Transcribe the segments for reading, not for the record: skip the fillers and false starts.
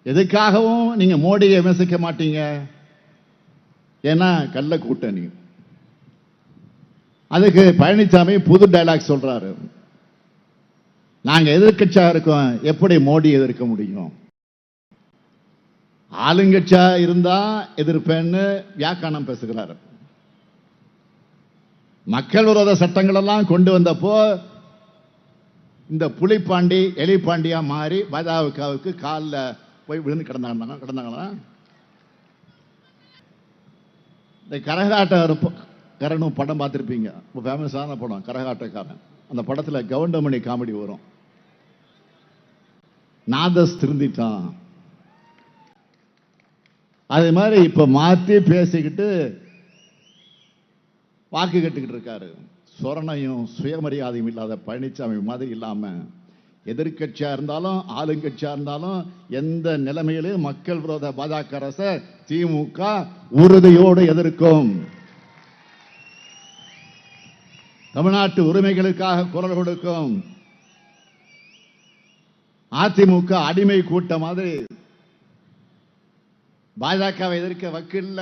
எதுக்காகவும் நீங்க மோடியை விமர்சிக்க மாட்டீங்க, ஏன்னா கள்ள கூட்டணி. அதுக்கு பழனிசாமி புது டைலாக் சொல்றாரு, நாங்க எதிர்க்கட்சியா இருக்கோம், எப்படி மோடி எதிர்க்க முடியும்? ஆளுங்கட்சியா இருந்தா எதிர்ப்பேன்னு வியாக்கானம் பேசுகிறார். மக்கள் விரோத சட்டங்கள் எல்லாம் கொண்டு வந்தப்போ இந்த புலிப்பாண்டி எலிப்பாண்டியா மாறி பாஜகவுக்கு காலில் போய் விழுந்து கிடந்தாங்களா? இந்த கரகாட்டக்காரனும் படம் பார்த்துருப்பீங்க, ஃபேமஸான படம் கரகாட்டக்காரன். அந்த படத்தில் கவுண்டமணி காமெடி வரும், நாதஸ் திருந்திட்டான். அதே மாதிரி இப்ப மாத்தி பேசிக்கிட்டு வாக்கு கட்டுக்கிட்டு இருக்காரு. சொரணையும் சுயமரியாதையும் இல்லாத பழனிசாமி மாதிரி இல்லாம எதிர்கட்சியா இருந்தாலும் ஆளுங்கட்சியா இருந்தாலும் எந்த நிலைமையிலும் மக்கள் விரோத பாஜக அரசை திமுக உறுதியோடு எதிர்க்கும். தமிழ்நாட்டு உரிமைகளுக்காக குரல் கொடுக்கும். அதிமுக அடிமை கூட்ட மாதிரி பாஜகவை எதிர்க்க வக்கில்ல.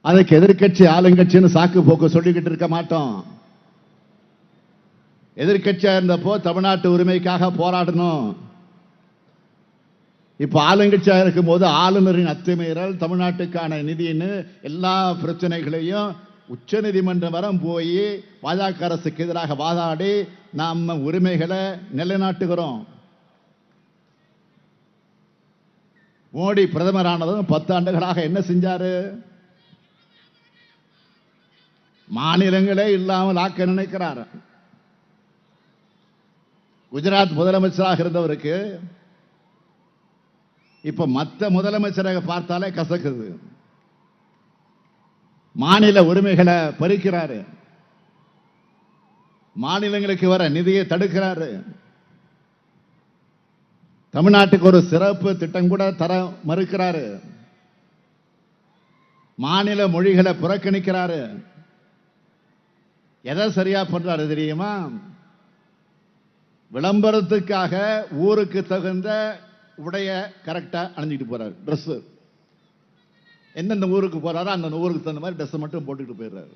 அதுக்கு எதிர்கட்சி ஆளுங்கட்சின்னு சாக்கு போக்கு சொல்லிக்கிட்டு இருக்க மாட்டோம். எதிர்கட்சியா இருந்தப்போ தமிழ்நாட்டு உரிமைக்காக போராடணும். இப்ப ஆளுங்கட்சியா இருக்கும் போது ஆளுநரின் அத்துமீறல், தமிழ்நாட்டுக்கான நிதின்னு எல்லா பிரச்சனைகளையும் உச்ச நீதிமன்றம் வரை போய் பாஜக அரசுக்கு எதிராக வாதாடி நம்ம உரிமைகளை நிலைநாட்டுகிறோம். மோடி பிரதமரானதும் 10 ஆண்டுகளாக என்ன செஞ்சாரு? மாநிலங்களே இல்லாமல் ஆக்க நினைக்கிறார். குஜராத் முதலமைச்சராக இருந்தவருக்கு இப்ப மற்ற முதலமைச்சராக பார்த்தாலே கசக்குது. மாநில உரிமைகளை பறிக்கிறாரு, மாநிலங்களுக்கு வர நிதியை தடுக்கிறாரு. தமிழ்நாட்டுக்கு ஒரு சிறப்பு திட்டம் கூட தர மறுக்கிறாரு. மாநில மொழிகளை புறக்கணிக்கிறாரு. எதை சரியா பண்றாரு தெரியுமா? விளம்பரத்துக்காக ஊருக்கு தகுந்த உடைய கரெக்டா அணிஞ்சிட்டு போறாரு. ட்ரெஸ் எந்தெந்த ஊருக்கு போறாரோ அந்த ஊருக்கு தகுந்த மாதிரி ட்ரெஸ் மட்டும் போட்டுக்கிட்டு போயிடுறாரு.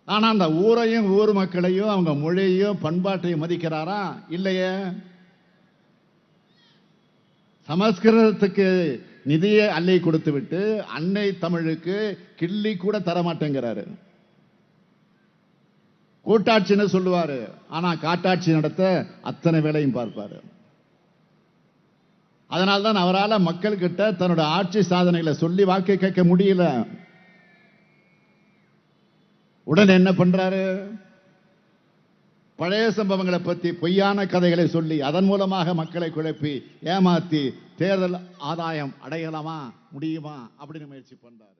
ஆனா அந்த ஊரையும் ஊர் மக்களையும் அவங்க மொழியையும் பண்பாட்டையும் மதிக்கிறாரா? இல்லையே. சமஸ்கிருதத்துக்கு நிதியை அள்ளி கொடுத்து விட்டு அன்னை தமிழுக்கு கிள்ளி கூட தரமாட்டேங்கிறாரு. கூட்டாட்சின்னு சொல்லுவாரு, ஆனா காட்டாட்சி நடத்த அத்தனை வேலையும் பார்ப்பாரு. அதனால்தான் அவரால் மக்கள் கிட்ட தன்னோட ஆட்சி சாதனைகளை சொல்லி வாக்கு கேட்க முடியல. உடனே என்ன பண்றாரு? பழைய சம்பவங்களை பற்றி பொய்யான கதைகளை சொல்லி அதன் மூலமாக மக்களை குழப்பி ஏமாத்தி தேர்தல் ஆதாயம் அடையலாமா, முடியுமா அப்படின்னு முயற்சி பண்றாரு.